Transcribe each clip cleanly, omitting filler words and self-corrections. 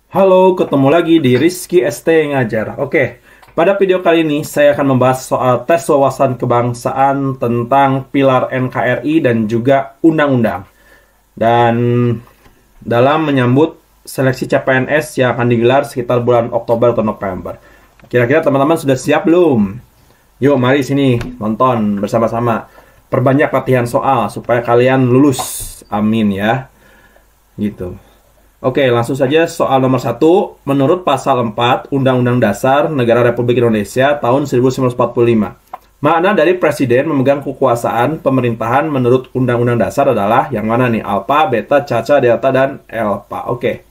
Halo, ketemu lagi di Rizky ST Ngajar. Oke, pada video kali ini saya akan membahas soal tes wawasan kebangsaan tentang pilar NKRI dan juga undang-undang. Dan dalam menyambut seleksi CPNS yang akan digelar sekitar bulan Oktober atau November. Kira-kira teman-teman sudah siap belum? Yuk, mari sini nonton bersama-sama. Perbanyak latihan soal supaya kalian lulus. Amin ya. Gitu. Oke, langsung saja soal nomor 1. Menurut pasal 4 Undang-Undang Dasar Negara Republik Indonesia tahun 1945, makna dari presiden memegang kekuasaan pemerintahan menurut Undang-Undang Dasar adalah yang mana nih? Alpha, beta, caca, delta, dan alpha. Oke.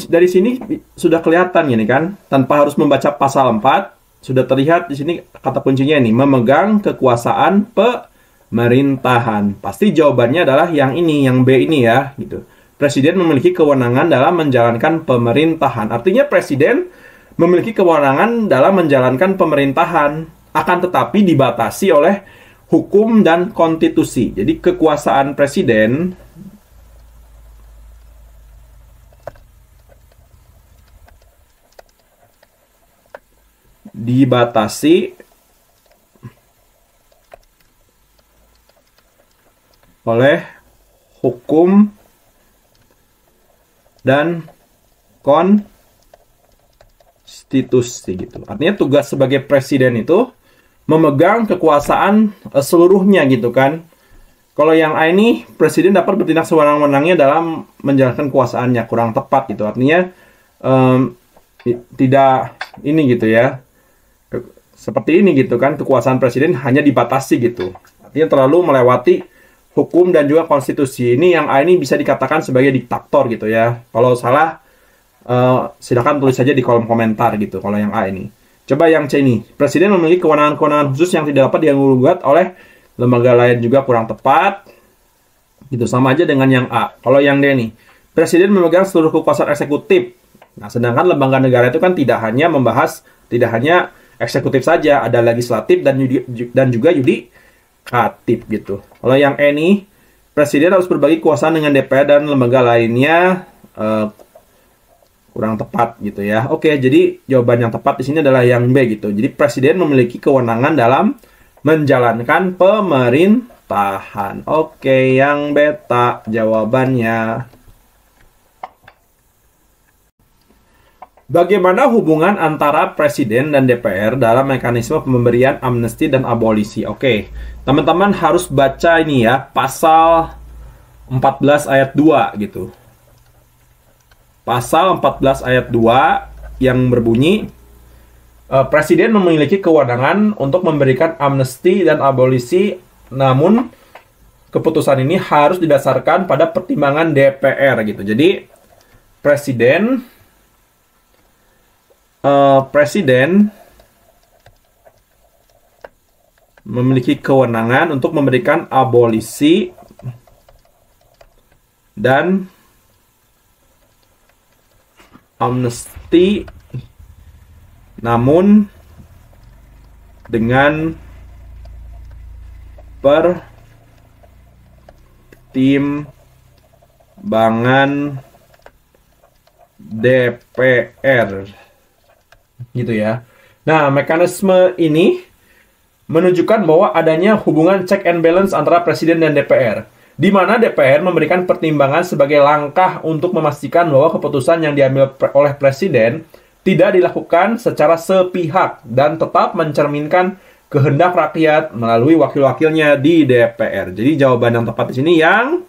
Dari sini sudah kelihatan gini kan, tanpa harus membaca pasal 4, sudah terlihat di sini kata kuncinya nih, memegang kekuasaan pemerintahan. Pasti jawabannya adalah yang ini, yang B ini ya, gitu. Presiden memiliki kewenangan dalam menjalankan pemerintahan. Artinya presiden memiliki kewenangan dalam menjalankan pemerintahan, akan tetapi dibatasi oleh hukum dan konstitusi. Jadi kekuasaan presiden dibatasi oleh hukum dan konstitusi gitu. Artinya tugas sebagai presiden itu memegang kekuasaan seluruhnya gitu kan. Kalau yang A ini presiden dapat bertindak sewenang-wenangnya dalam menjalankan kekuasaannya, kurang tepat gitu. Artinya tidak ini gitu ya. Seperti ini gitu kan, kekuasaan presiden hanya dibatasi gitu. Artinya terlalu melewati hukum dan juga konstitusi. Ini yang A ini bisa dikatakan sebagai diktator gitu ya. Kalau salah, silakan tulis saja di kolom komentar gitu. Kalau yang A ini. Coba yang C ini. Presiden memiliki kewenangan-kewenangan khusus yang tidak dapat diganggu-gugat oleh lembaga lain, juga kurang tepat. Gitu, sama aja dengan yang A. Kalau yang D nih. Presiden memegang seluruh kekuasaan eksekutif. Nah, sedangkan lembaga negara itu kan tidak hanya membahas, tidak hanya eksekutif saja, ada legislatif dan juga yudikatif gitu. Kalau yang E nih, presiden harus berbagi kuasa dengan DPR dan lembaga lainnya, kurang tepat gitu ya. Oke, jadi jawaban yang tepat di sini adalah yang B gitu. Jadi presiden memiliki kewenangan dalam menjalankan pemerintahan. Oke, yang beta jawabannya. Bagaimana hubungan antara presiden dan DPR dalam mekanisme pemberian amnesti dan abolisi? Oke, teman-teman harus baca ini ya, pasal 14 ayat 2 gitu. Pasal 14 ayat 2 yang berbunyi, presiden memiliki kewenangan untuk memberikan amnesti dan abolisi, namun keputusan ini harus didasarkan pada pertimbangan DPR gitu. Jadi presiden memiliki kewenangan untuk memberikan abolisi dan amnesti, namun dengan pertimbangan DPR. Gitu ya. Nah, mekanisme ini menunjukkan bahwa adanya hubungan check and balance antara presiden dan DPR, di mana DPR memberikan pertimbangan sebagai langkah untuk memastikan bahwa keputusan yang diambil oleh presiden tidak dilakukan secara sepihak dan tetap mencerminkan kehendak rakyat melalui wakil-wakilnya di DPR. Jadi jawaban yang tepat di sini yang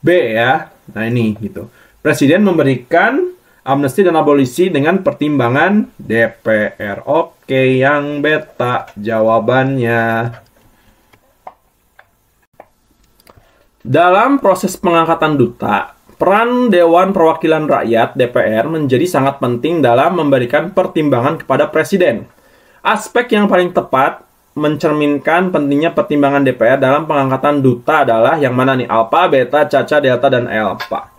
B ya. Nah, ini gitu. Presiden memberikan amnesti dan abolisi dengan pertimbangan DPR. Oke, yang beta jawabannya. Dalam proses pengangkatan duta, peran Dewan Perwakilan Rakyat DPR menjadi sangat penting dalam memberikan pertimbangan kepada presiden. Aspek yang paling tepat mencerminkan pentingnya pertimbangan DPR dalam pengangkatan duta adalah yang mana nih? Alpha, beta, caca, delta, dan alpha.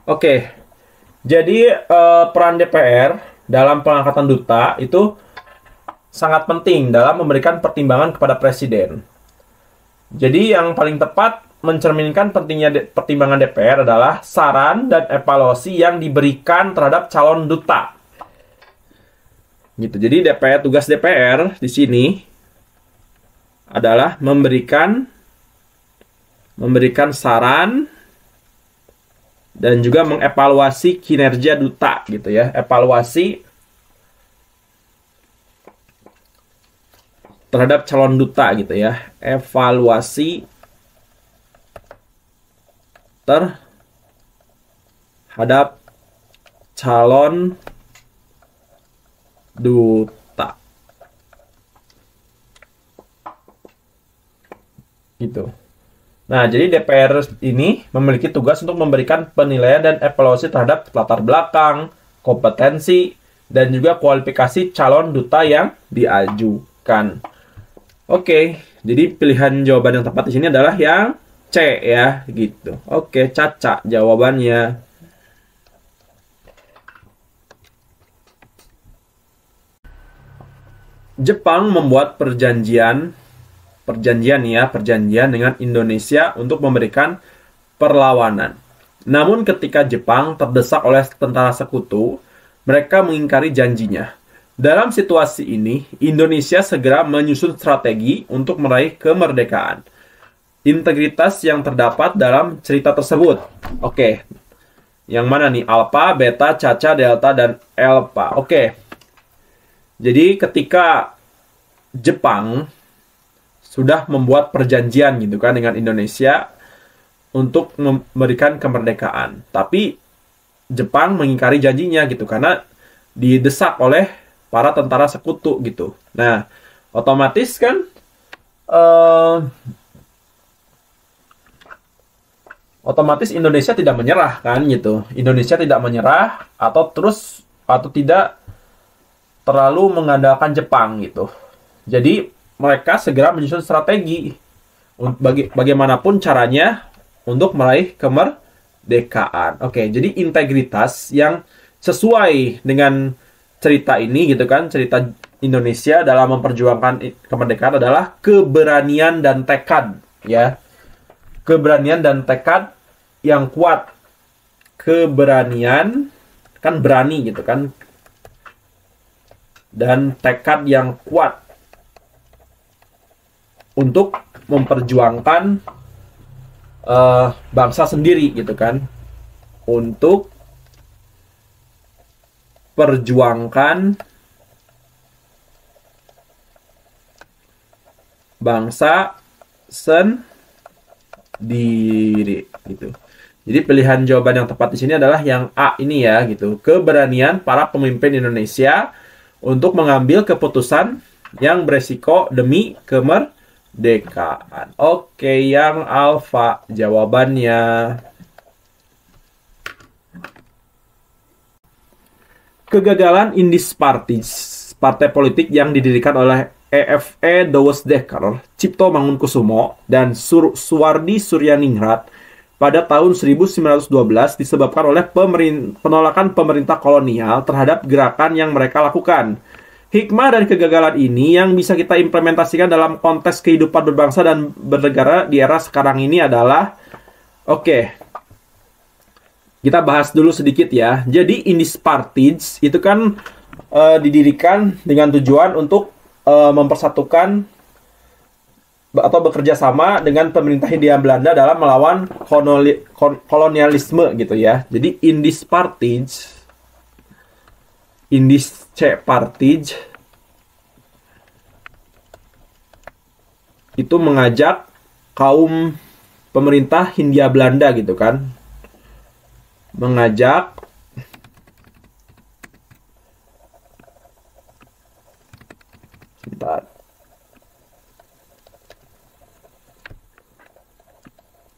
Oke. Jadi peran DPR dalam pengangkatan duta itu sangat penting dalam memberikan pertimbangan kepada presiden. Jadi yang paling tepat mencerminkan pentingnya pertimbangan DPR adalah saran dan evaluasi yang diberikan terhadap calon duta. Gitu. Jadi tugas DPR di sini adalah memberikan saran dan juga mengevaluasi kinerja duta gitu ya. Evaluasi terhadap calon duta gitu ya. Evaluasi terhadap calon duta. Gitu. Nah, jadi DPR ini memiliki tugas untuk memberikan penilaian dan evaluasi terhadap latar belakang, kompetensi, dan juga kualifikasi calon duta yang diajukan. Oke, jadi pilihan jawaban yang tepat di sini adalah yang C ya, gitu. Oke, Caca jawabannya. Jepang membuat perjanjian dengan Indonesia untuk memberikan perlawanan. Namun ketika Jepang terdesak oleh tentara sekutu, mereka mengingkari janjinya. Dalam situasi ini, Indonesia segera menyusun strategi untuk meraih kemerdekaan. Integritas yang terdapat dalam cerita tersebut. Oke. Yang mana nih? Alpha, beta, caca, delta, dan alpha. Oke. Jadi ketika Jepang sudah membuat perjanjian gitu kan dengan Indonesia untuk memberikan kemerdekaan. Tapi Jepang mengingkari janjinya gitu karena didesak oleh para tentara sekutu gitu. Nah, otomatis kan otomatis Indonesia tidak menyerah kan gitu. Indonesia tidak menyerah atau tidak terlalu mengandalkan Jepang gitu. Jadi mereka segera menyusun strategi bagaimanapun caranya untuk meraih kemerdekaan. Oke, jadi integritas yang sesuai dengan cerita ini gitu kan, cerita Indonesia dalam memperjuangkan kemerdekaan adalah keberanian dan tekad ya. Keberanian dan tekad yang kuat. Keberanian kan berani gitu kan. Dan tekad yang kuat untuk memperjuangkan bangsa sendiri gitu kan, untuk perjuangkan bangsa sendiri gitu. Jadi pilihan jawaban yang tepat di sini adalah yang A ini ya gitu, keberanian para pemimpin Indonesia untuk mengambil keputusan yang beresiko demi kemerdekaan. Oke, yang alfa jawabannya. Kegagalan Indis Parties, partai politik yang didirikan oleh EFE Dawes Dekker, Cipto Mangunkusumo, dan Suwardi Suryaningrat pada tahun 1912 disebabkan oleh penolakan pemerintah kolonial terhadap gerakan yang mereka lakukan. Hikmah dari kegagalan ini yang bisa kita implementasikan dalam konteks kehidupan berbangsa dan bernegara di era sekarang ini adalah, oke, kita bahas dulu sedikit ya. Jadi Indis Parties itu kan didirikan dengan tujuan untuk mempersatukan atau bekerja sama dengan pemerintah Hindia Belanda dalam melawan kolonialisme gitu ya. Jadi Indis Parties itu mengajak kaum pemerintah Hindia Belanda gitu kan, mengajak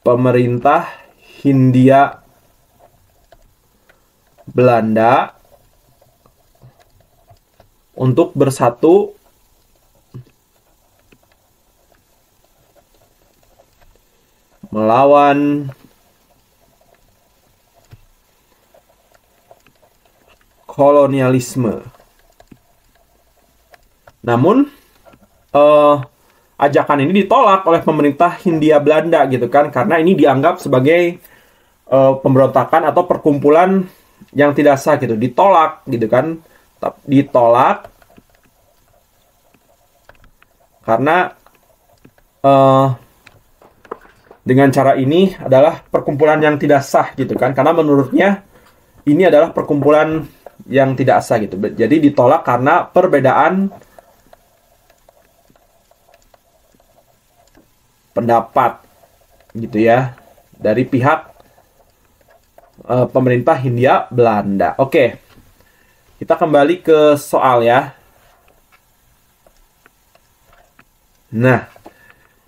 pemerintah Hindia Belanda untuk bersatu melawan kolonialisme. Namun ajakan ini ditolak oleh pemerintah Hindia Belanda gitu kan, karena ini dianggap sebagai pemberontakan atau perkumpulan yang tidak sah gitu, ditolak gitu kan, ditolak karena dengan cara ini adalah perkumpulan yang tidak sah gitu kan, karena menurutnya ini adalah perkumpulan yang tidak sah gitu. Jadi ditolak karena perbedaan pendapat gitu ya dari pihak pemerintah Hindia Belanda. Oke, kita kembali ke soal ya. Nah,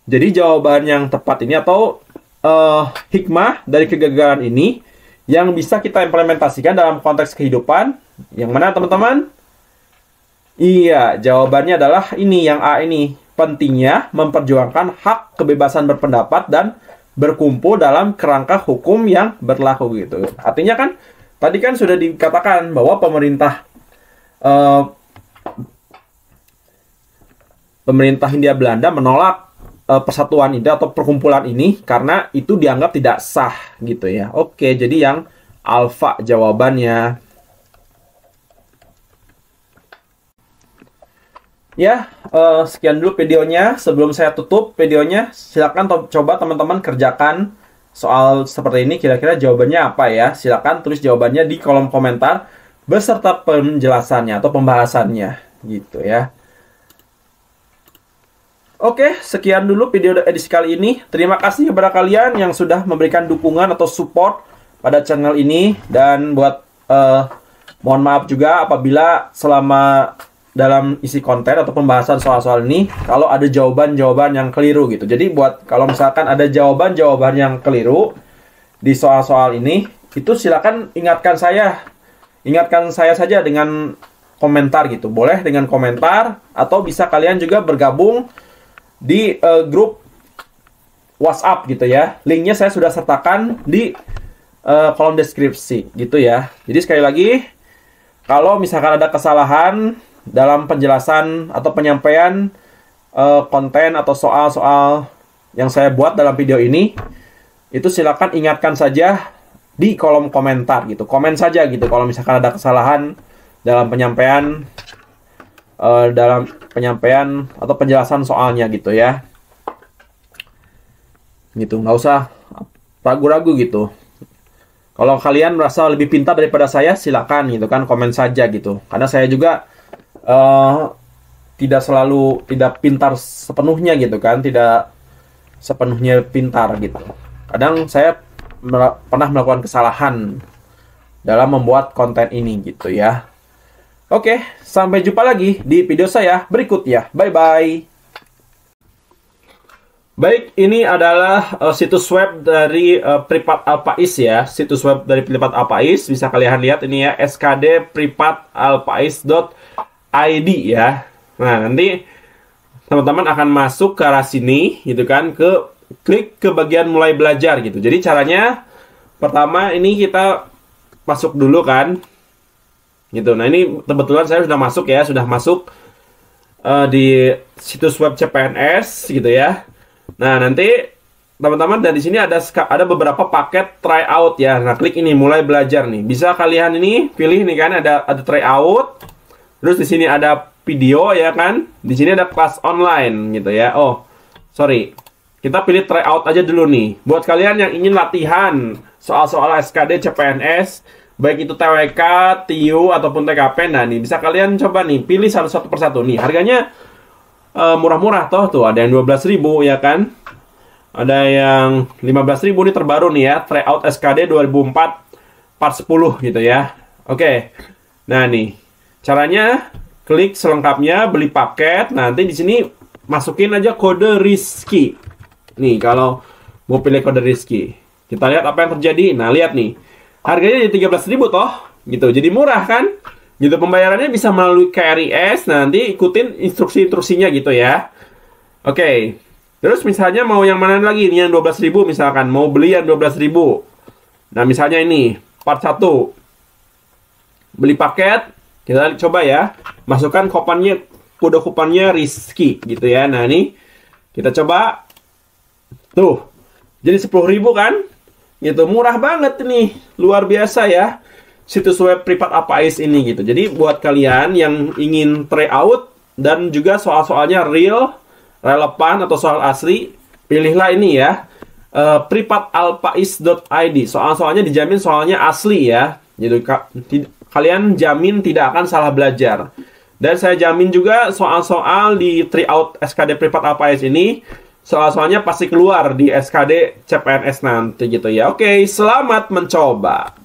jadi jawaban yang tepat ini atau hikmah dari kegagalan ini yang bisa kita implementasikan dalam konteks kehidupan yang mana teman-teman? Iya, jawabannya adalah ini yang A ini. Pentingnya memperjuangkan hak kebebasan berpendapat dan berkumpul dalam kerangka hukum yang berlaku gitu. Artinya kan tadi kan sudah dikatakan bahwa pemerintah Hindia Belanda menolak persatuan ini atau perkumpulan ini karena itu dianggap tidak sah gitu ya. Oke, jadi yang alfa jawabannya. Ya, sekian dulu videonya. Sebelum saya tutup videonya, silakan coba teman-teman kerjakan soal seperti ini. Kira-kira jawabannya apa ya? Silakan tulis jawabannya di kolom komentar beserta penjelasannya atau pembahasannya gitu ya. Oke, sekian dulu video edisi kali ini. Terima kasih kepada kalian yang sudah memberikan dukungan atau support pada channel ini. Dan buat mohon maaf juga apabila selama dalam isi konten atau pembahasan soal-soal ini kalau ada jawaban-jawaban yang keliru gitu. Jadi buat kalau misalkan ada jawaban-jawaban yang keliru di soal-soal ini, itu silakan ingatkan saya saja dengan komentar gitu. Boleh dengan komentar atau bisa kalian juga bergabung di grup WhatsApp gitu ya. Linknya saya sudah sertakan di kolom deskripsi gitu ya. Jadi sekali lagi, kalau misalkan ada kesalahan dalam penjelasan atau penyampaian konten atau soal-soal yang saya buat dalam video ini, itu silakan ingatkan saja di kolom komentar gitu. Komen saja gitu kalau misalkan ada kesalahan dalam penyampaian atau penjelasan soalnya gitu ya. Gitu, nggak usah ragu-ragu gitu. Kalau kalian merasa lebih pintar daripada saya, silakan gitu kan, komen saja gitu. Karena saya juga tidak pintar sepenuhnya gitu kan, tidak sepenuhnya pintar gitu. Kadang saya pernah melakukan kesalahan dalam membuat konten ini gitu ya. Oke, sampai jumpa lagi di video saya berikutnya. Bye-bye. Baik, ini adalah situs web dari Pripat Alpais ya. Situs web dari Pripat Alpais, bisa kalian lihat ini ya, skdpripatalpais.id ya. Nah, nanti teman-teman akan masuk ke arah sini gitu kan, klik ke bagian mulai belajar gitu. Jadi caranya pertama ini kita masuk dulu kan. Gitu. Nah, ini kebetulan saya sudah masuk ya, di situs web CPNS gitu ya. Nah, nanti teman-teman dari sini ada beberapa paket tryout ya. Nah, klik ini mulai belajar nih. Bisa kalian ini pilih nih kan, ada tryout. Terus di sini ada video ya kan. Di sini ada kelas online gitu ya. Oh, sorry. Kita pilih tryout aja dulu nih. Buat kalian yang ingin latihan soal-soal SKD CPNS, baik itu TWK, TIU ataupun TKP, nah nih bisa kalian coba nih pilih satu persatu nih. Harganya murah-murah tuh ada yang 12.000 ya kan, ada yang 15.000 nih terbaru nih ya, tryout SKD 2004 part 10 gitu ya. Oke. Nah nih caranya, klik selengkapnya, beli paket. Nanti di sini masukin aja kode Rizky. Nih kalau mau pilih kode Rizky, kita lihat apa yang terjadi. Nah, lihat nih, harganya jadi 13.000 toh gitu, jadi murah kan gitu. Pembayarannya bisa melalui KRIS. Nanti ikutin instruksi-instruksinya gitu ya. Oke. Terus misalnya mau yang mana lagi? Ini yang 12.000 misalkan. Mau beli yang 12.000. Nah, misalnya ini part 1. Beli paket. Kita coba ya. Masukkan kode kuponnya Rizky gitu ya. Nah, ini Kita coba. Tuh, jadi 10.000 kan? Gitu, murah banget nih. Luar biasa ya. Situs web privat Apais ini gitu. Jadi buat kalian yang ingin try out dan juga soal-soalnya real, relevan atau soal asli, pilihlah ini ya. privatalpais.id. Soal-soalnya dijamin soalnya asli ya. Gitu, kalian jamin tidak akan salah belajar. Dan saya jamin juga soal-soal di tryout SKD Privat Apais ini, soal-soalnya pasti keluar di SKD CPNS nanti gitu ya. Oke, selamat mencoba.